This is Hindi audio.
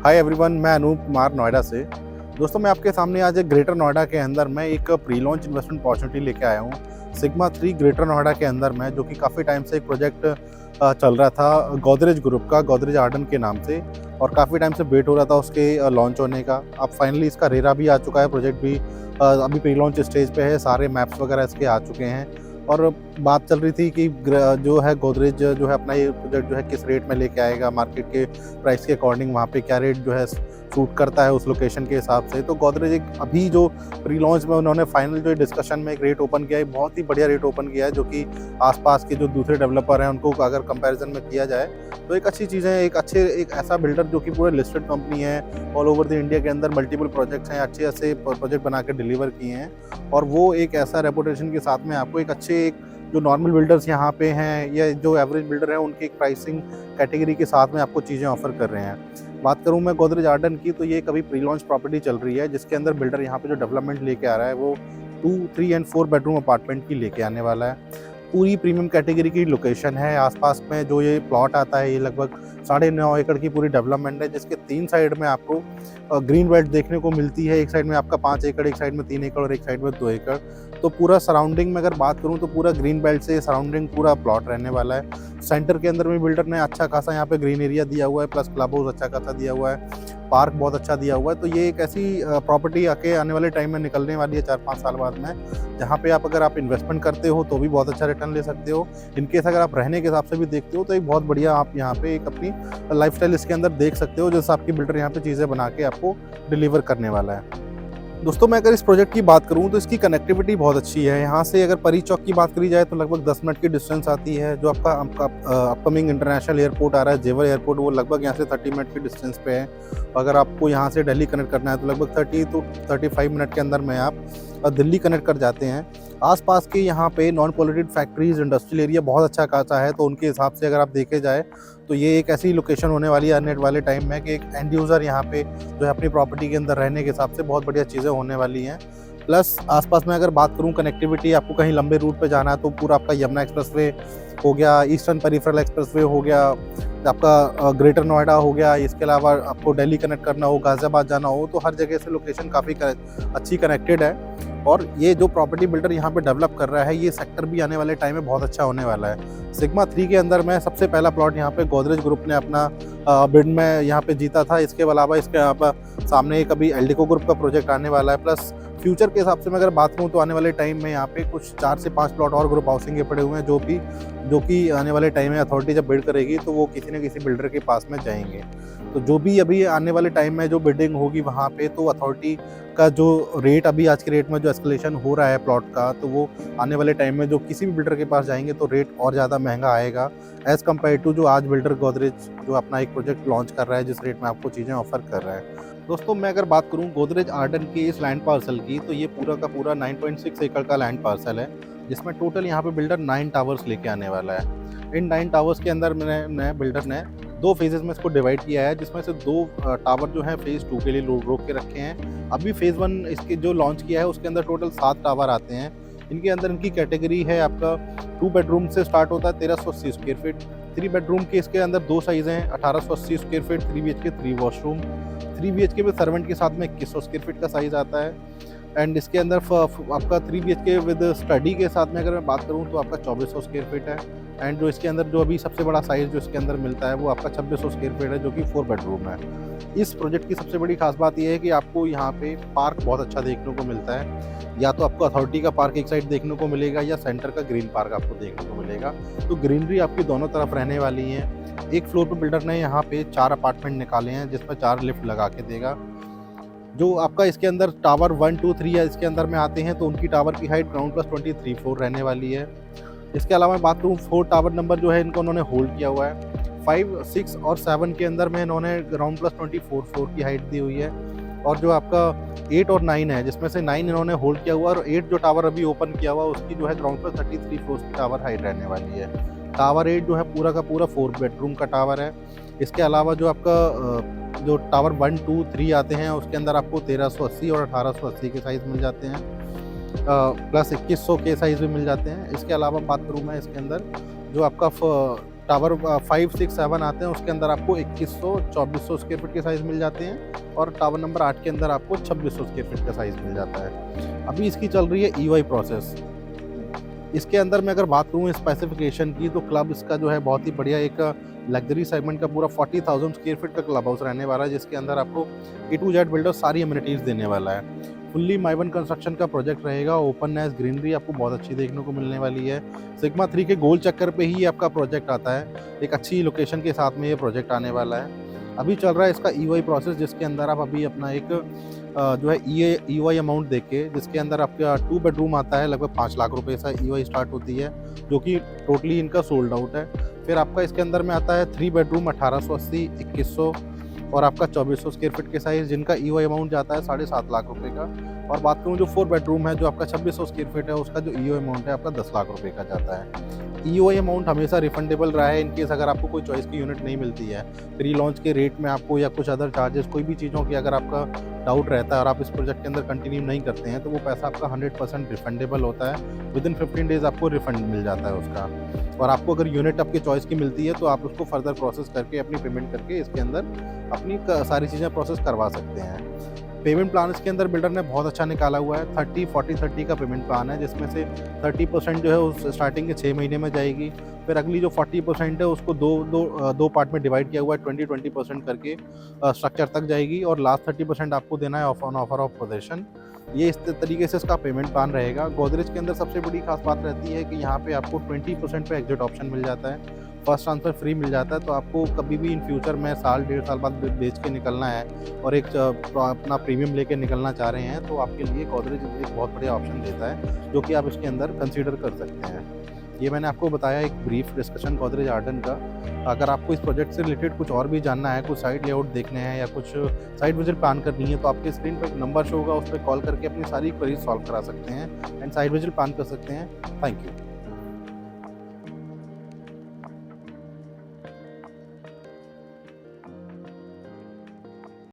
हाय एवरीवन, मैं अनूप कुमार नोएडा से। दोस्तों, मैं आपके सामने आज एक ग्रेटर नोएडा के अंदर मैं एक प्री लॉन्च इन्वेस्टमेंट अपॉर्चुनिटी लेके आया हूँ। सिग्मा 3 ग्रेटर नोएडा के अंदर में, जो कि काफ़ी टाइम से एक प्रोजेक्ट चल रहा था गोदरेज ग्रुप का, गोदरेज आर्डन के नाम से, और काफ़ी टाइम से वेट हो रहा था उसके लॉन्च होने का। अब फाइनली इसका रेरा भी आ चुका है, प्रोजेक्ट भी अभी प्री लॉन्च स्टेज पे है, सारे मैप्स वगैरह इसके आ चुके हैं। और बात चल रही थी कि जो है गोदरेज जो है अपना ये प्रोजेक्ट जो है किस रेट में लेके आएगा, मार्केट के प्राइस के अकॉर्डिंग वहाँ पे क्या रेट जो है सूट करता है उस लोकेशन के हिसाब से। तो गोदरेज एक अभी जो प्री लॉन्च में उन्होंने फाइनल जो डिस्कशन में एक रेट ओपन किया है, बहुत ही बढ़िया रेट ओपन किया है, जो कि आसपास के जो दूसरे डेवलपर हैं उनको अगर कंपैरिजन में किया जाए तो एक अच्छी चीज़ है। एक ऐसा बिल्डर जो कि पूरे लिस्टेड कंपनी है, ऑल ओवर द इंडिया के अंदर मल्टीपल प्रोजेक्ट्स हैं, अच्छे अच्छे प्रोजेक्ट बना के डिलीवर किए हैं, और वो एक ऐसा रेपुटेशन के साथ में आपको एक अच्छे जो नॉर्मल बिल्डर्स यहाँ पे हैं या जो एवरेज बिल्डर हैं उनकी एक प्राइसिंग कैटेगरी के साथ में आपको चीज़ें ऑफर कर रहे हैं। बात करूँ मैं गोदरेज आर्डन की, तो ये कभी प्री लॉन्च प्रॉपर्टी चल रही है, जिसके अंदर बिल्डर यहाँ पे जो डेवलपमेंट लेके आ रहा है वो 2, 3 एंड 4 बेडरूम अपार्टमेंट की लेके आने वाला है। पूरी प्रीमियम कैटेगरी की लोकेशन है। आसपास में जो ये प्लॉट आता है, ये लगभग 9.5 एकड़ की पूरी डेवलपमेंट है, जिसके 3 साइड में आपको ग्रीन बेल्ट देखने को मिलती है। एक साइड में आपका 5 एकड़, एक साइड में 3 एकड़ और एक साइड में 2 एकड़। तो पूरा सराउंडिंग में अगर बात करूँ तो पूरा ग्रीन बेल्ट से सराउंडिंग पूरा प्लॉट रहने वाला है। सेंटर के अंदर में बिल्डर ने अच्छा खासा यहाँ पे ग्रीन एरिया दिया हुआ है, प्लस क्लब हाउस अच्छा खासा दिया हुआ है, पार्क बहुत अच्छा दिया हुआ है। तो ये एक ऐसी प्रॉपर्टी आने वाले टाइम में निकलने वाली है 4-5 साल बाद में, जहाँ पे अगर आप इन्वेस्टमेंट करते हो तो भी बहुत अच्छा रिटर्न ले सकते हो। इनकेस अगर आप रहने के हिसाब से भी देखते हो तो एक बहुत बढ़िया आप यहाँ पे एक अपनी लाइफस्टाइल इसके अंदर देख सकते हो, जैसे आपकी बिल्डर यहाँ पे चीज़ें बना के आपको डिलीवर करने वाला है। दोस्तों, मैं अगर इस प्रोजेक्ट की बात करूं तो इसकी कनेक्टिविटी बहुत अच्छी है। यहाँ से अगर परी चौक की बात करी जाए तो लगभग 10 मिनट की डिस्टेंस आती है। जो आपका अपकमिंग इंटरनेशनल एयरपोर्ट आ रहा है, जेवर एयरपोर्ट, वो लगभग यहाँ से 30 मिनट की डिस्टेंस पे है। अगर आपको यहाँ से दिल्ली कनेक्ट करना है तो लगभग 30 to 35 मिनट के अंदर में आप दिल्ली कनेक्ट कर जाते हैं। आसपास के यहाँ पे non polluted factories, industrial area बहुत अच्छा खासा है, तो उनके हिसाब से अगर आप देखे जाए तो ये एक ऐसी लोकेशन होने वाली है आने वाले टाइम में कि एक एंड यूज़र यहाँ पे जो है अपनी प्रॉपर्टी के अंदर रहने के हिसाब से बहुत बढ़िया चीज़ें होने वाली हैं। प्लस आसपास में अगर बात करूँ कनेक्टिविटी, आपको कहीं लंबे रूट पे जाना है तो पूरा आपका यमुना एक्सप्रेसवे हो गया, ईस्टर्न पेरिफेरल एक्सप्रेसवे हो गया, आपका ग्रेटर नोएडा हो गया। इसके अलावा आपको दिल्ली कनेक्ट करना हो, गाज़ियाबाद जाना हो, तो हर जगह से लोकेशन काफ़ी अच्छी कनेक्टेड है। और ये जो प्रॉपर्टी बिल्डर यहाँ पे डेवलप कर रहा है, ये सेक्टर भी आने वाले टाइम में बहुत अच्छा होने वाला है। सिग्मा 3 के अंदर में सबसे पहला प्लॉट यहाँ पे गोदरेज ग्रुप ने अपना बिड में यहाँ पे जीता था। इसके अलावा इसके यहाँ पर सामने एक अभी एल्डिको ग्रुप का प्रोजेक्ट आने वाला है। प्लस फ्यूचर के हिसाब से मैं अगर बात करूँ तो आने वाले टाइम में यहाँ पे कुछ 4 से 5 प्लॉट और ग्रुप हाउसिंग के पड़े हुए हैं, जो कि आने वाले टाइम में अथॉरिटी जब बिड करेगी तो वो किसी न किसी बिल्डर के पास में जाएंगे। तो जो भी अभी आने वाले टाइम में जो बिडिंग होगी वहाँ पे, तो अथॉरिटी का जो रेट अभी आज के रेट में जो एस्केलेशन हो रहा है प्लॉट का, तो वो आने वाले टाइम में जो किसी भी बिल्डर के पास जाएंगे तो रेट और ज़्यादा महंगा आएगा एज़ कम्पेयर टू जो आज बिल्डर गोदरेज जो अपना एक प्रोजेक्ट लॉन्च कर रहा है, जिस रेट में आपको चीज़ें ऑफर कर रहा है। दोस्तों, मैं अगर बात करूं गोदरेज आर्डन के इस लैंड पार्सल की, तो ये पूरा का पूरा 9.6 एकड़ का लैंड पार्सल है, जिसमें टोटल यहाँ पे बिल्डर 9 टावर्स लेके आने वाला है। इन 9 टावर्स के अंदर बिल्डर ने 2 फेजेस में इसको डिवाइड किया है, जिसमें से 2 टावर जो है फेज़ 2 के लिए रोक के रखे हैं। अभी फेज़ 1 इसके जो लॉन्च किया है उसके अंदर टोटल 7 टावर आते हैं। इनके अंदर इनकी कैटेगरी है, आपका 2 बेडरूम से स्टार्ट होता है 1380 स्क्वायर फीट, 3 बेडरूम के इसके अंदर 2 साइज़ हैं, 1880 square feet, 3 BHK 3 washroom, 3 BHK में सर्वेंट के साथ में 2100 स्क्वायर फीट का साइज़ आता है। एंड इसके अंदर आपका 3 BHK विद स्टडी के साथ में अगर मैं बात करूँ तो आपका 2400 स्क्वायर फीट है। एंड जो इसके अंदर जो अभी सबसे बड़ा साइज़ जो इसके अंदर मिलता है वो आपका 2600 स्क्वायर फीट है, जो कि 4 बेडरूम है। इस प्रोजेक्ट की सबसे बड़ी खास बात यह है कि आपको यहाँ पे पार्क बहुत अच्छा देखने को मिलता है। या तो आपको अथॉरिटी का पार्क एक साइड देखने को मिलेगा या सेंटर का ग्रीन पार्क आपको देखने को मिलेगा। तो ग्रीनरी आपकी दोनों तरफ रहने वाली है। एक फ्लोर पर बिल्डर ने यहाँ पे 4 अपार्टमेंट निकाले हैं, जिसमें 4 लिफ्ट लगा के देगा। जो आपका इसके अंदर टावर 1, 2, 3 या इसके अंदर में आते हैं, तो उनकी टावर की हाइट ग्राउंड प्लस 23 फ्लोर रहने वाली है। इसके अलावा मैं बात करूँ 4 टावर नंबर जो है इनको उन्होंने होल्ड किया हुआ है। 5, 6 और 7 के अंदर में इन्होंने ग्राउंड प्लस 24 फ्लोर की हाइट दी हुई है। और जो आपका 8 और 9 है, जिसमें से 9 इन्होंने होल्ड किया हुआ है, और 8 जो टावर अभी ओपन किया हुआ उसकी जो है ग्राउंड प्लस 33 फ्लोर की टावर हाइट रहने वाली है। टावर 8 जो है पूरा का पूरा 4 बेडरूम का टावर है। इसके अलावा जो आपका जो टावर 1, 2, 3 आते हैं उसके अंदर आपको 1380 और 1880 के साइज़ मिल जाते हैं, प्लस 2100 के साइज़ भी मिल जाते हैं। इसके अलावा बात करूँ मैं इसके अंदर जो आपका टावर 5, 6, 7 आते हैं, उसके अंदर आपको 2100, 2400 स्क्वायर फीट के साइज़ मिल जाते हैं और टावर नंबर 8 के अंदर आपको 2600 स्क्वायर फीट का साइज़ मिल जाता है। अभी इसकी चल रही है ईओआई प्रोसेस। इसके अंदर मैं अगर बात करूँ स्पेसिफिकेशन की, तो क्लब इसका जो है बहुत ही बढ़िया एक लग्जरी सेगमेंट का पूरा 40,000 स्क्वायर फीट का क्लब हाउस रहने वाला है, जिसके अंदर आपको ए टू जेड बिल्डर सारी अमेनिटीज़ देने वाला है। फुल्ली माइवन कंस्ट्रक्शन का प्रोजेक्ट रहेगा, ओपननेस, ग्रीनरी आपको बहुत अच्छी देखने को मिलने वाली है। सिग्मा 3 के गोल चक्कर पे ही आपका प्रोजेक्ट आता है, एक अच्छी लोकेशन के साथ में ये प्रोजेक्ट आने वाला है। अभी चल रहा है इसका ईओआई प्रोसेस, जिसके अंदर आप अभी अपना एक जो है ईओआई अमाउंट देख के, जिसके अंदर आपका 2 बेडरूम आता है, लगभग 5 लाख रुपए से ईओआई स्टार्ट होती है, जो कि टोटली इनका सोल्ड आउट है। फिर आपका इसके अंदर में आता है 3 बेडरूम 1880, 2100 और आपका 2400 स्क्वायर फीट के साइज़, जिनका ईओआई अमाउंट जाता है 7.5 लाख रुपए का। और बात करूँ जो 4 बेडरूम है, जो आपका 2600 स्क्वायर फीट है, उसका जो ईओआई अमाउंट है आपका 10 लाख रुपए का जाता है। ईओआई अमाउंट हमेशा रिफंडेबल रहा है, इन केस अगर आपको कोई चॉइस की यूनिट नहीं मिलती है, प्री लॉन्च के रेट में आपको या कुछ अदर चार्जेस, कोई भी चीज़ों की अगर आपका डाउट रहता है और आप इस प्रोजेक्ट के अंदर कंटिन्यू नहीं करते हैं, तो वो पैसा आपका 100% रिफंडेबल होता है। विदिन 15 डेज़ आपको रिफंड मिल जाता है उसका। और आपको अगर यूनिट आपके चॉइस की मिलती है, तो आप उसको फर्दर प्रोसेस करके अपनी पेमेंट करके इसके अंदर अपनी सारी चीज़ें प्रोसेस करवा सकते हैं। पेमेंट प्लान इसके अंदर बिल्डर ने बहुत अच्छा निकाला हुआ है। 30, 40, 30 का पेमेंट प्लान है, जिसमें से 30% जो है उस स्टार्टिंग के 6 महीने में जाएगी। फिर अगली जो 40% है उसको दो पार्ट में डिवाइड किया हुआ है, 20% करके स्ट्रक्चर तक जाएगी और लास्ट 30% आपको देना है ऑन ऑफर ऑफ पोजेशन। ये इस तरीके से इसका पेमेंट प्लान रहेगा। गोदरेज के अंदर सबसे बड़ी खास बात रहती है कि यहाँ पे आपको 20% पे एग्जिट ऑप्शन मिल जाता है, फर्स्ट ट्रांसफ़र फ्री मिल जाता है। तो आपको कभी भी इन फ्यूचर में साल, 1.5 साल बाद बेच के निकलना है और एक अपना प्रीमियम लेके निकलना चाह रहे हैं, तो आपके लिए गोदरेज एक बहुत बढ़िया ऑप्शन देता है, जो कि आप इसके अंदर कंसीडर कर सकते हैं। ये मैंने आपको बताया एक ब्रीफ डिस्कशन गोदरेज आर्डन का। अगर आपको इस प्रोजेक्ट से रिलेटेड कुछ और भी जानना है, कुछ साइट लेआउट देखने हैं या कुछ साइट विजिट प्लान करनी है, तो आपके स्क्रीन पर एक नंबर शो होगा, उस पर कॉल करके अपनी सारी क्वेरीज सॉल्व करा सकते हैं एंड साइट विजिट प्लान कर सकते हैं। Thank you.